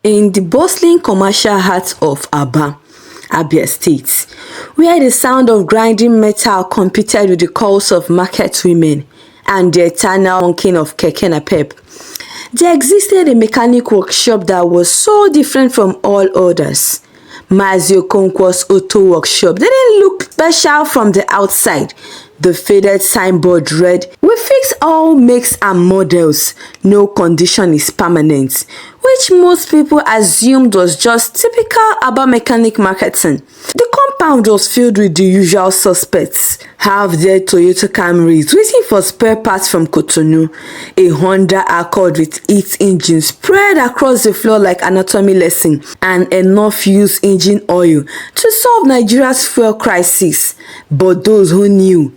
In the bustling commercial heart of Aba, Abia State, where the sound of grinding metal competed with the calls of market women and the eternal honking of keke napep, there existed a mechanic workshop that was so different from all others. Mazi Okonkwo's auto workshop didn't look special from the outside. The faded signboard read, "We fix all makes and models, no condition is permanent," which most people assumed was just typical Aba mechanic marketing. The compound was filled with the usual suspects: half-dead Toyota Camrys waiting for spare parts from Cotonou, a Honda Accord with its engine spread across the floor like anatomy lesson, and enough used engine oil to solve Nigeria's fuel crisis. But those who knew.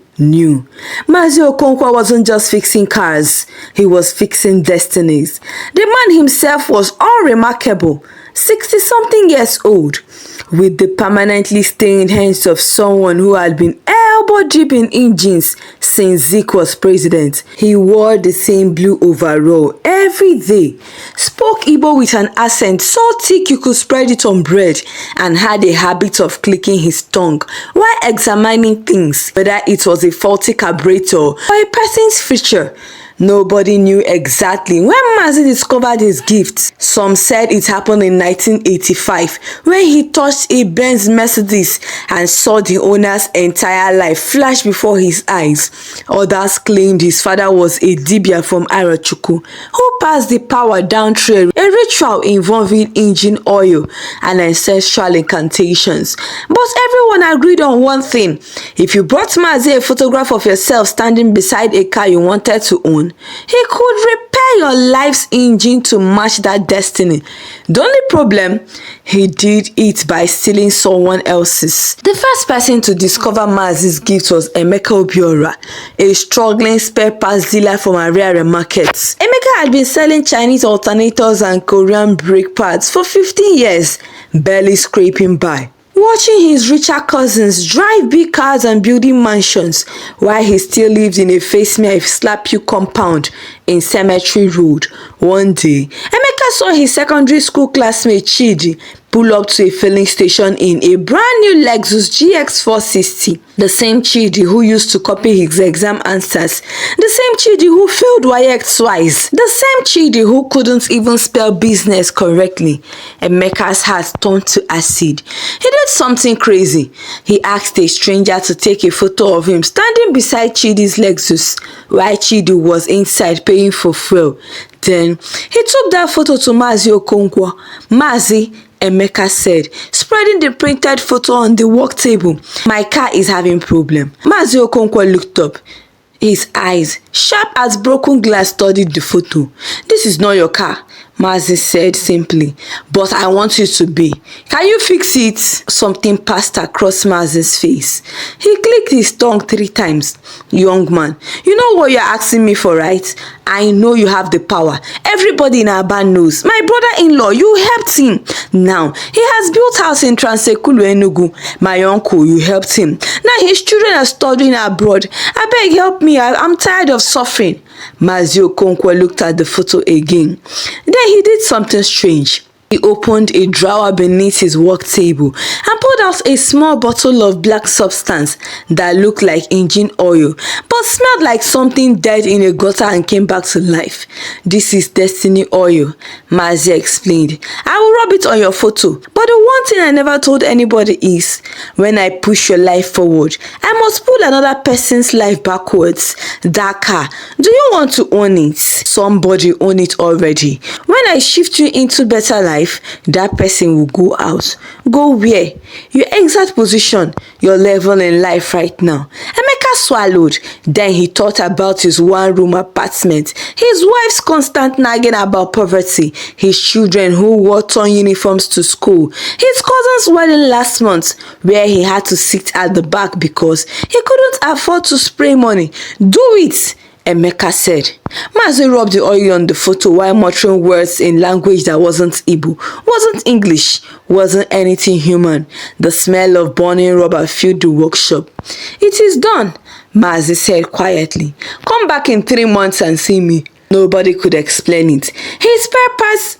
Mazi Okonkwo wasn't just fixing cars, he was fixing destinies. The man himself was unremarkable, 60-something years old, with the permanently stained hands of someone who had been elbow deep in engines since Zeke was president. He wore the same blue overall every day, spoke Igbo with an accent so thick you could spread it on bread, and had a habit of clicking his tongue while examining things, whether it was a faulty carburetor or a person's feature. Nobody knew exactly when Mazi discovered his gift. Some said it happened in 1985 when he touched a Benz Mercedes and saw the owner's entire life flash before his eyes. Others claimed his father was a dibia from Arochukwu who passed the power down through a ritual involving engine oil and ancestral incantations. But everyone agreed on one thing: if you brought Mazi a photograph of yourself standing beside a car you wanted to own, he could repair your life's engine to match that destiny. The only problem, he did it by stealing someone else's. The first person to discover Mazi's gift was Emeka Obiora, a struggling spare parts dealer from Ariare markets. Emeka had been selling Chinese alternators and Korean brake pads for 15 years, barely scraping by, watching his richer cousins drive big cars and building mansions while he still lived in a face-me-I-slap-you compound in Cemetery Road. One day, Emeka saw his secondary school classmate Chidi pull up to a filling station in a brand new Lexus GX 460. The same Chidi who used to copy his exam answers. The same Chidi who failed WAEC twice. The same Chidi who couldn't even spell business correctly. Emeka's heart turned to acid. He did something crazy. He asked a stranger to take a photo of him standing beside Chidi's Lexus while Chidi was inside paying for fuel. Then, he took that photo to Mazi Okonkwo. Mazi, Emeka said, spreading the printed photo on the work table. "My car is having problem." Mazi Okonkwo looked up. His eyes, sharp as broken glass, studied the photo. "This is not your car," Mazi said simply, "but I want you to be. Can you fix it?" Something passed across Mazi's face. He clicked his tongue 3 times. "Young man, you know what you're asking me for, right? I know you have the power. Everybody in Aba knows. My brother-in-law, you helped him. Now, he has built house in Transekulu, Enugu. My uncle, you helped him. Now his children are studying abroad. I beg, help me. I'm tired of suffering." Mazi Okonkwo looked at the photo again. Then he did something strange. He opened a drawer beneath his work table and pulled out a small bottle of black substance that looked like engine oil but smelled like something died in a gutter and came back to life. "This is Destiny oil," Mazi explained. "I will rub it on your photo. But the one thing I never told anybody is, when I push your life forward, I must pull another person's life backwards. That car, do you want to own it? Somebody own it already. When I shift you into better life, that person will go out. Go where? Your exact position, your level in life right now." Emeka swallowed. Then he thought about his one-room apartment, his wife's constant nagging about poverty, his children who wore torn uniforms to school, his cousin's wedding last month where he had to sit at the back because he couldn't afford to spray money. "Do it," Emeka said. Mazi rubbed the oil on the photo while muttering words in language that wasn't Igbo, wasn't English, wasn't anything human. The smell of burning rubber filled the workshop. "It is done," Mazi said quietly. "Come back in 3 months and see me." Nobody could explain it. His spare parts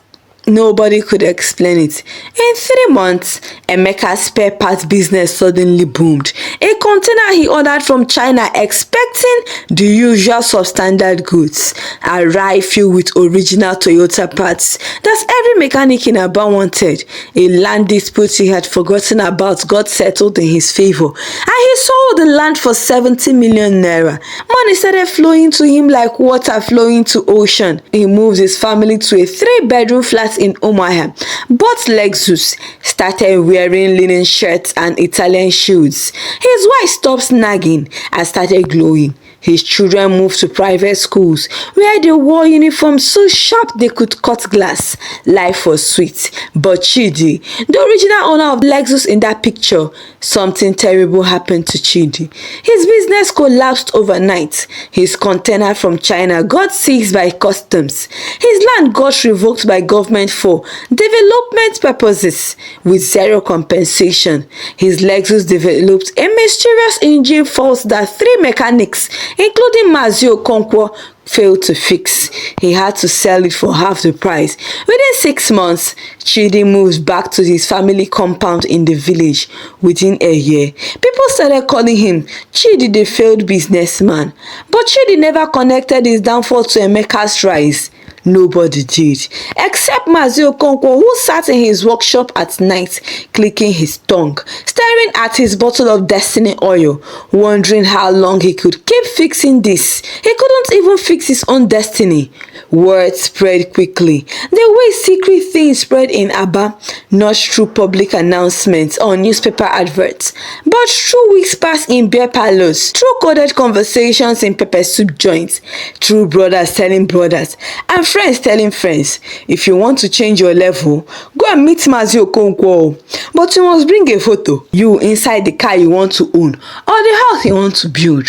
Nobody could explain it. In 3 months, Emeka's spare parts business suddenly boomed. A container he ordered from China expecting the usual substandard goods arrived filled with original Toyota parts that every mechanic in Aba wanted. A land dispute he had forgotten about got settled in his favor, and he sold the land for 70 million naira. Money started flowing to him like water flowing to ocean. He moved his family to a 3-bedroom flat in Umuahia, bought Lexus, started wearing linen shirts and Italian shoes. His wife stopped nagging and started glowing. His children moved to private schools where they wore uniforms so sharp they could cut glass. Life was sweet. But Chidi, the original owner of Lexus in that picture, something terrible happened to Chidi. His business collapsed overnight. His container from China got seized by customs. His land got revoked by government for development purposes with zero compensation. His Lexus developed a mysterious engine fault that 3 mechanics, including Mazio Okonkwo, failed to fix. He had to sell it for half the price. Within 6 months, Chidi moved back to his family compound in the village. Within a year, people started calling him Chidi the failed businessman. But Chidi never connected his downfall to Emeka's rise. Nobody did, except Mazio Okonkwo, who sat in his workshop at night, clicking his tongue, staring at his bottle of Destiny oil, wondering how long he could keep fixing this. He couldn't even fix his own destiny. Word spread quickly, the way secret things spread in Aba, not through public announcements or newspaper adverts, but through whispers in beer parlors, through coded conversations in pepper soup joints, through brothers telling brothers, and friends telling friends. If you want to change your level, go and meet Mazio Okonkwo. But you must bring a photo, you inside the car you want to own, or the house you want to build.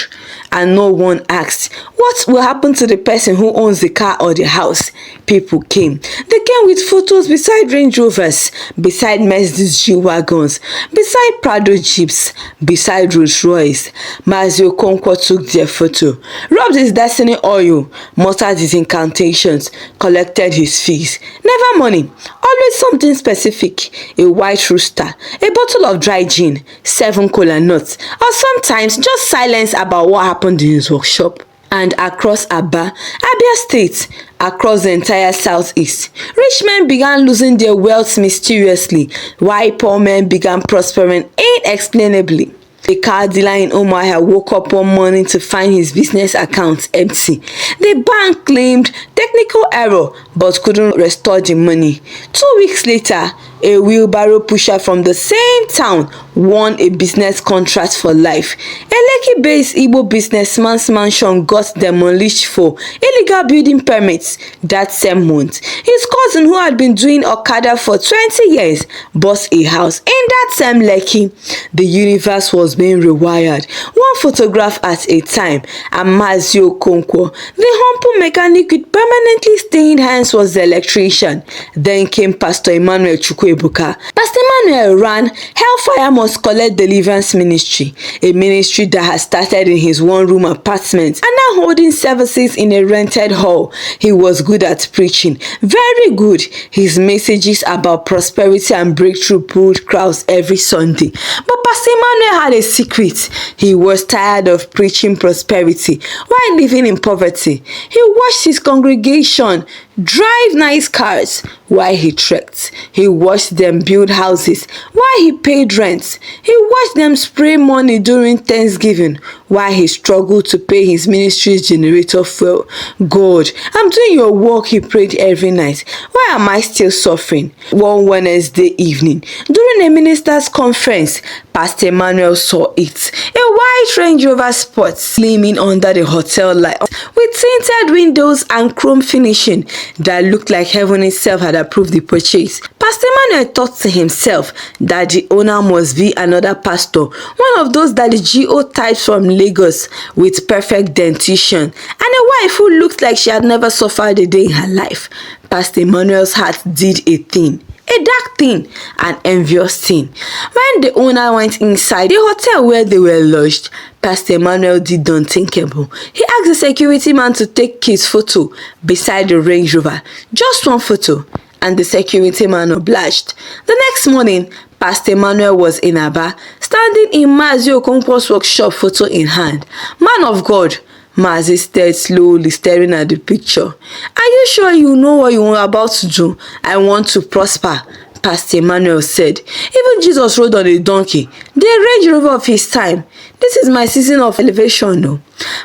And no one asked, what will happen to the person who owns the car or the house? People came. They came with photos beside Range Rovers, beside Mercedes G-Wagons, beside Prado Jeeps, beside Rolls Royce. Mazio Okonkwo took their photo, rubbed his Destiny oil, muttered his incantations, collected his fees. Never money, always something specific. A white rooster, a bottle of dry gin, 7 cola nuts, or sometimes just silence about what happened in his workshop. And across Aba, Abia State, across the entire southeast, rich men began losing their wealth mysteriously, while poor men began prospering inexplainably. A car dealer in Umuahia woke up one morning to find his business account empty. The bank claimed technical error but couldn't restore the money. 2 weeks later, a wheelbarrow pusher from the same town won a business contract for life. A Lekki-based Igbo businessman's mansion got demolished for illegal building permits that same month. His cousin, who had been doing Okada for 20 years, bought a house in that same Lekki. The universe was being rewired, one photograph at a time, and Mazio Okonkwo, the humble mechanic with permanently stained hands, was the electrician. Then came Pastor Emmanuel Chukwuebuka. Pastor Emmanuel ran Hellfire Must Collect Deliverance Ministry, a ministry that had started in his one-room apartment and now holding services in a rented hall. He was good at preaching, very good. His messages about prosperity and breakthrough pulled crowds every Sunday. But Pastor Emmanuel had a secret. He was tired of preaching prosperity while living in poverty. He watched his congregation drive nice cars while he trekked. He watched them build houses while he paid rent. He watched them spray money during Thanksgiving while he struggled to pay his ministry's generator fuel. God, I'm doing your work, he prayed every night. Why am I still suffering? One Wednesday evening, during a minister's conference, Pastor Emmanuel saw it. A white Range Rover Sport gleaming under the hotel light with tinted windows and chrome finishing that looked like heaven itself had approved the purchase. Pastor Emmanuel thought to himself that the owner must be another pastor, one of those that the GO types from Lagos with perfect dentition and a wife who looked like she had never suffered a day in her life. Pastor Emmanuel's heart did a thing. A dark thing, an envious thing. When the owner went inside the hotel where they were lodged, Pastor Emmanuel did the unthinkable. He asked the security man to take his photo beside the Range Rover. Just one photo. and the security man obliged. The next morning, Pastor Emmanuel was in Aba, standing in Mazi Okonkwo's workshop, photo in hand. Man of God, Mazi stared slowly, staring at the picture. Are you sure you know what you are about to do? I want to prosper, Pastor Emmanuel said. Even Jesus rode on a donkey, the Range Rover of his time. This is my season of elevation, no?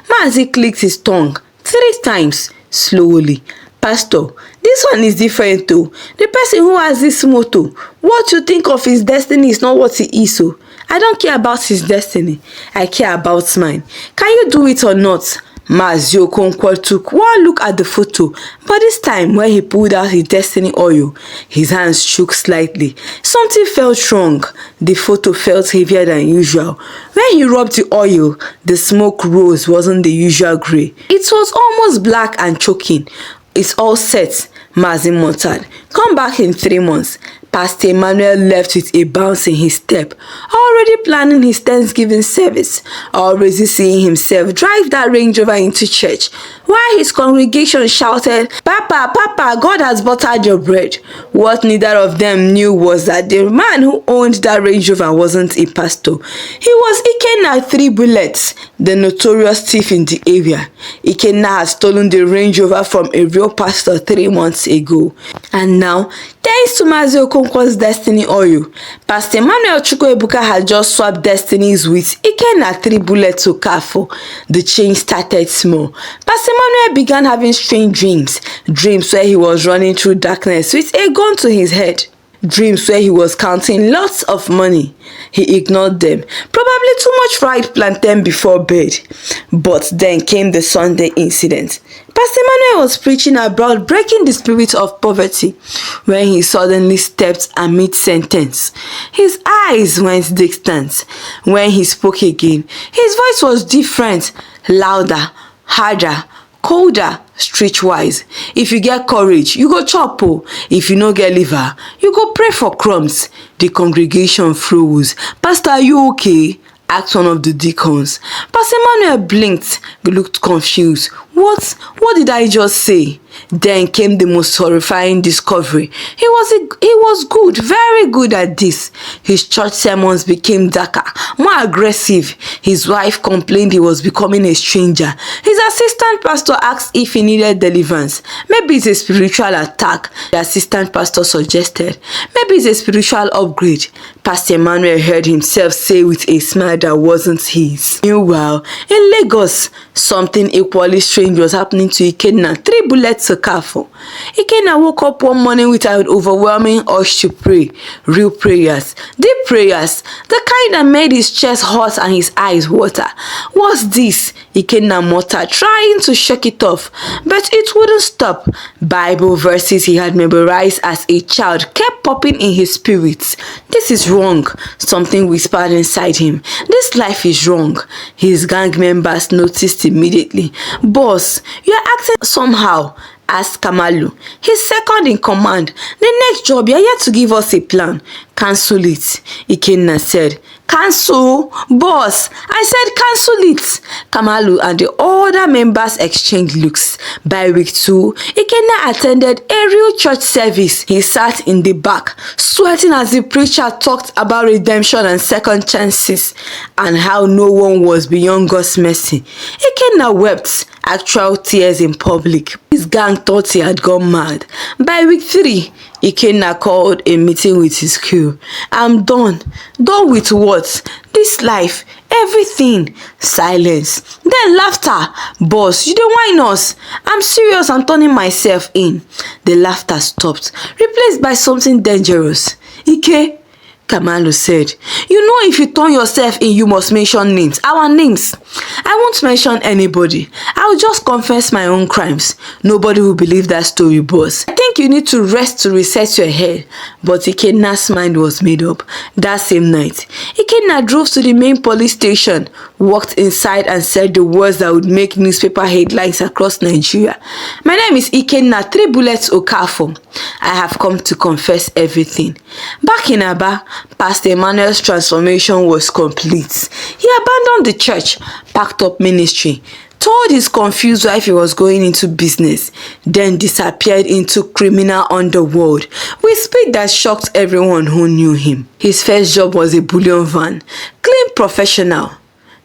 Mazi clicked his tongue 3 times, slowly. Pastor, this one is different though. The person who has this motto, what you think of his destiny is not what he is. So I don't care about his destiny. I care about mine. Can you do it or not? Mazi Okonkwo took one look at the photo, but this time when he pulled out his destiny oil, his hands shook slightly. Something felt wrong. The photo felt heavier than usual. When he rubbed the oil, the smoke rose wasn't the usual grey. It was almost black and choking. It's all set, Mazi muttered. Come back in 3 months. Pastor Emmanuel left with a bounce in his step, already planning his Thanksgiving service, already seeing himself drive that Range Rover into church, while his congregation shouted, Papa, Papa, God has buttered your bread. What neither of them knew was that the man who owned that Range Rover wasn't a pastor. He was Ikenna 3 Bullets, the notorious thief in the area. Ikenna had stolen the Range Rover from a real pastor 3 months ago. And now, thanks to Mazi Okonkwo's destiny oil, Pastor Emmanuel Chukwuebuka had just swapped destinies with Ikenna 3 Bullets to Okafo. The change started small. Pastor Emmanuel began having strange dreams where he was running through darkness with a gun to his head. Dreams where he was counting lots of money. He ignored them, probably too much fried plantain before bed. But then came the Sunday incident. Pastor Emmanuel was preaching about breaking the spirit of poverty when he suddenly stepped amid sentence. His eyes went distant. When he spoke again, his voice was different, louder, harder, colder, streetwise. If you get courage, you go chop. If you no get liver, you go pray for crumbs. The congregation froze. Pastor, are you okay? Asked one of the deacons. Pastor Emmanuel blinked, looked confused. What did I just say? Then came the most horrifying discovery. He was good, very good at this. His church sermons became darker, more aggressive. His wife complained he was becoming a stranger. His assistant pastor asked if he needed deliverance. Maybe it's a spiritual attack, the assistant pastor suggested. Maybe it's a spiritual upgrade. Pastor Emmanuel heard himself say with a smile that wasn't his. Meanwhile, in Lagos, something equally strange was happening to Ikenna 3 Bullets to Okafo. Ikenna woke up one morning with an overwhelming urge to pray. Real prayers, deep prayers, the kind that made his chest hot and his eyes water. What's this? Ikenna muttered, trying to shake it off, but it wouldn't stop. Bible verses he had memorized as a child kept popping in his spirits. This is wrong, something whispered inside him. This life is wrong. His gang members noticed immediately. Boss, you are acting somehow, asked Kamalu, his second in command. The next job, you are yet to give us a plan. Cancel it, Ikenna said. Cancel? Boss, I said cancel it. Kamalu and the other members exchanged looks. By week 2, Ikenna attended a real church service. He sat in the back, sweating as the preacher talked about redemption and second chances, and how no one was beyond God's mercy. Ikenna wept, actual tears in public. His gang thought he had gone mad. By week 3, Ikenna called a meeting with his crew. I'm done. Done with what? This life. Everything. Silence. Then laughter. Boss, you don't whine us. I'm serious. I'm turning myself in. The laughter stopped, replaced by something dangerous. Ike, Kamalu said, you know if you turn yourself in, you must mention names. Our names. I won't mention anybody. I will just confess my own crimes. Nobody will believe that story, boss. I think you need to rest to reset your head. But Ikenna's mind was made up. That same night, Ikenna drove to the main police station, walked inside and said the words that would make newspaper headlines across Nigeria. My name is Ikenna 3 Bullets Okafo. I have come to confess everything. Back in Aba, Pastor Emmanuel's transformation was complete. He abandoned the church, packed up ministry, told his confused wife he was going into business, then disappeared into criminal underworld with speed that shocked everyone who knew him. His first job was a bullion van, clean professional.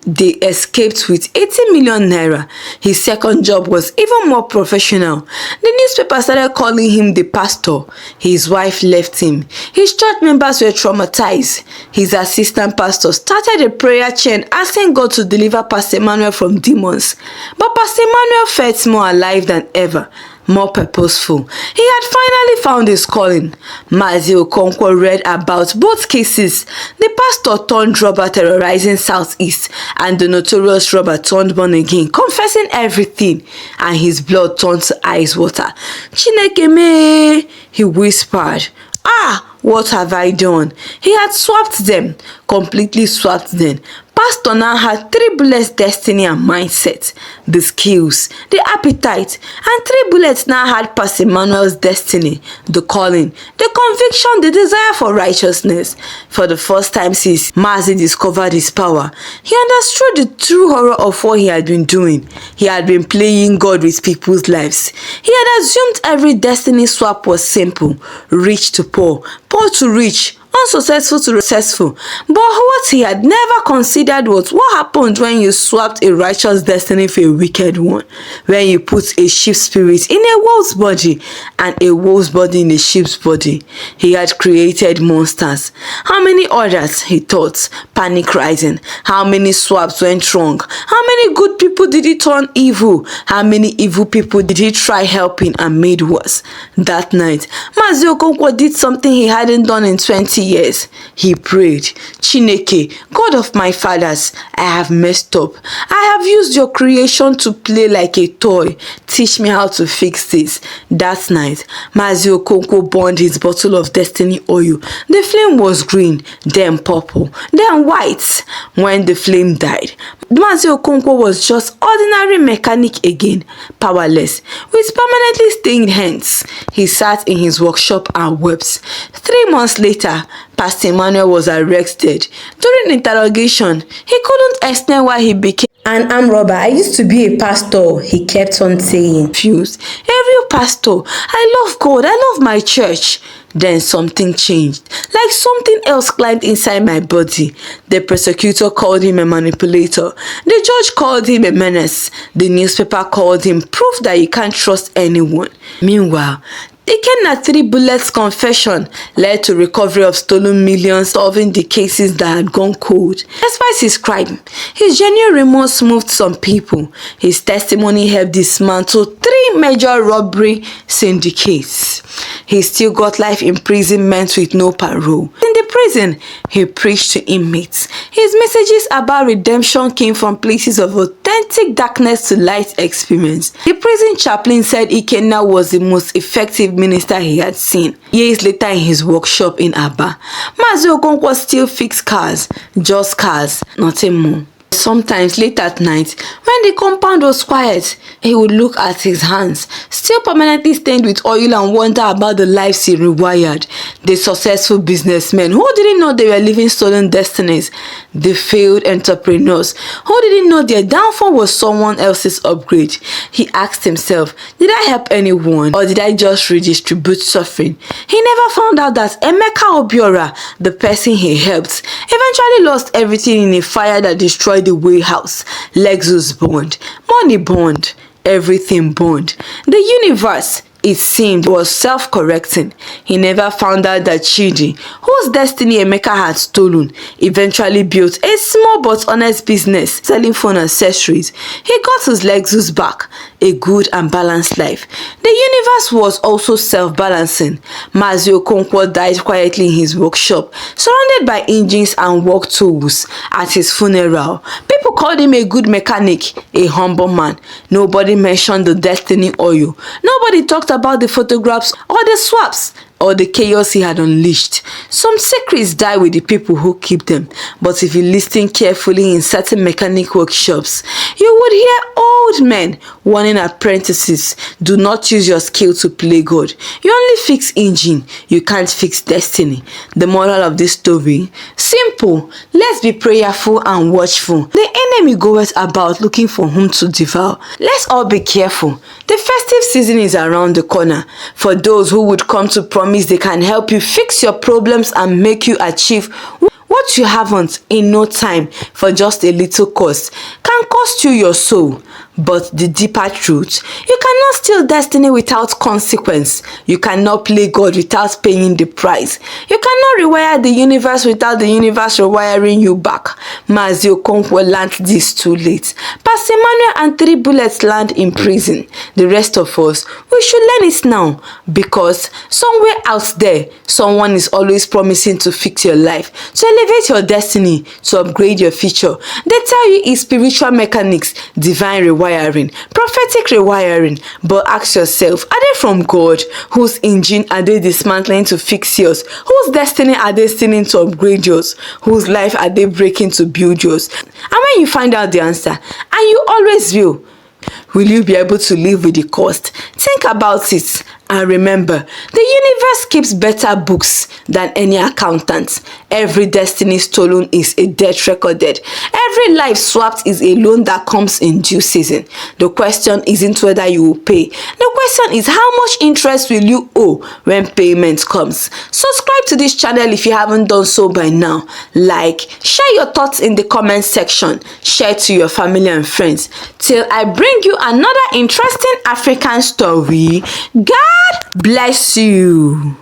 They escaped with 80 million naira. His second job was even more professional. The newspaper started calling him the pastor. His wife left him. His church members were traumatized. His assistant pastor started a prayer chain asking God to deliver Pastor Emmanuel from demons. But Pastor Emmanuel felt more alive than ever, more purposeful. He had finally found his calling. Mazi Okonkwo read about both cases. The pastor turned robber terrorizing Southeast, and the notorious robber turned born again, confessing everything, and his blood turned to ice water. Chineke me, he whispered. Ah, what have I done? He had swapped them, completely swapped them. Pastor now had 3 bullets: destiny and mindset, the skills, the appetite, and 3 bullets now had Pastor Emmanuel's destiny, the calling, the conviction, the desire for righteousness. For the first time since Mazi discovered his power, he understood the true horror of what he had been doing. He had been playing God with people's lives. He had assumed every destiny swap was simple: rich to poor, poor to rich, unsuccessful to successful. But what he had never considered was what happened when you swapped a righteous destiny for a wicked one. When you put a sheep spirit in a wolf's body and a wolf's body in a sheep's body. He had created monsters. How many others, he thought, panic rising? How many swaps went wrong? How many good people did he turn evil? How many evil people did he try helping and made worse? That night, Mazi Okonkwo did something he hadn't done in 20 years. He prayed, Chineke, God of my fathers, I have messed up. I have used your creation to play like a toy. Teach me how to fix this. That night, Mazi Okonkwo burned his bottle of destiny oil. The flame was green, then purple, then white. When the flame died, Mazi Okonkwo was just ordinary mechanic again, powerless, with permanently stained hands. He sat in his workshop and wept. 3 months later, Pastor Emmanuel was arrested. During interrogation, he couldn't explain why he became an armed robber. I used to be a pastor, he kept on saying. Confused. A real pastor. I love God. I love my church. Then something changed. Like something else climbed inside my body. The prosecutor called him a manipulator. The judge called him a menace. The newspaper called him proof that you can't trust anyone. Meanwhile, Ikenna 3 bullets confession led to recovery of stolen millions, solving the cases that had gone cold. Despite his crime, his genuine remorse moved some people. His testimony helped dismantle 3 major robbery syndicates. He still got life imprisonment with no parole. In the prison, he preached to inmates. His messages about redemption came from places of authentic darkness to light experience. The prison chaplain said Ikenna was the most effective minister he had seen. Years later in his workshop in Aba, Mazi Okonkwo still fixed cars, just cars, nothing more. Sometimes late at night, when the compound was quiet, he would look at his hands, still permanently stained with oil, and wonder about the lives he rewired. The successful businessmen who didn't know they were living stolen destinies. The failed entrepreneurs who didn't know their downfall was someone else's upgrade. He asked himself, did I help anyone, or did I just redistribute suffering? He never found out that Emeka Obiora, the person he helped, eventually lost everything in a fire that destroyed the warehouse. Lexus burned, money burned, everything burned. The universe, it seemed, was self-correcting. He never found out that Chidi, whose destiny Emeka had stolen, eventually built a small but honest business selling phone accessories. He got his Lexus back, a good and balanced life. The universe was also self-balancing. Mazi Okonkwo died quietly in his workshop, surrounded by engines and work tools. At his funeral, people called him a good mechanic, a humble man. Nobody mentioned the destiny oil. Nobody talked about the photographs or the swaps. or the chaos he had unleashed. Some secrets die with the people who keep them, but if you listen carefully in certain mechanic workshops, you would hear old men warning apprentices, do not use your skill to play God. You only fix engine, you can't fix destiny. The moral of this story? Simple. Let's be prayerful and watchful. The enemy goeth about looking for whom to devour. Let's all be careful. The festive season is around the corner. For those who would come to promise they can help you fix your problems and make you achieve what you haven't in no time for just a little cost, can cost you your soul. But the deeper truth, you cannot steal destiny without consequence. You cannot play God without paying the price. You cannot rewire the universe without the universe rewiring you back. Mazi Okonkwo learned this too late. Pastor Emmanuel and 3 bullets land in prison. The rest of us, we should learn it now, because somewhere out there, someone is always promising to fix your life, to elevate your destiny, to upgrade your future. They tell you it's spiritual mechanics, divine rewiring, prophetic rewiring, but ask yourself, are they from God? Whose engine are they dismantling to fix yours? Whose destiny are they stealing to upgrade yours? Whose life are they breaking to build yours? And when you find out the answer, and you always will you be able to live with the cost? Think about it. And remember, the universe keeps better books than any accountant. Every destiny stolen is a debt recorded. Every life swapped is a loan that comes in due season. The question isn't whether you will pay. The question is how much interest will you owe when payment comes. Subscribe to this channel if you haven't done so by now. Like, share your thoughts in the comment section. Share to your family and friends. Till I bring you another interesting African story. God bless you.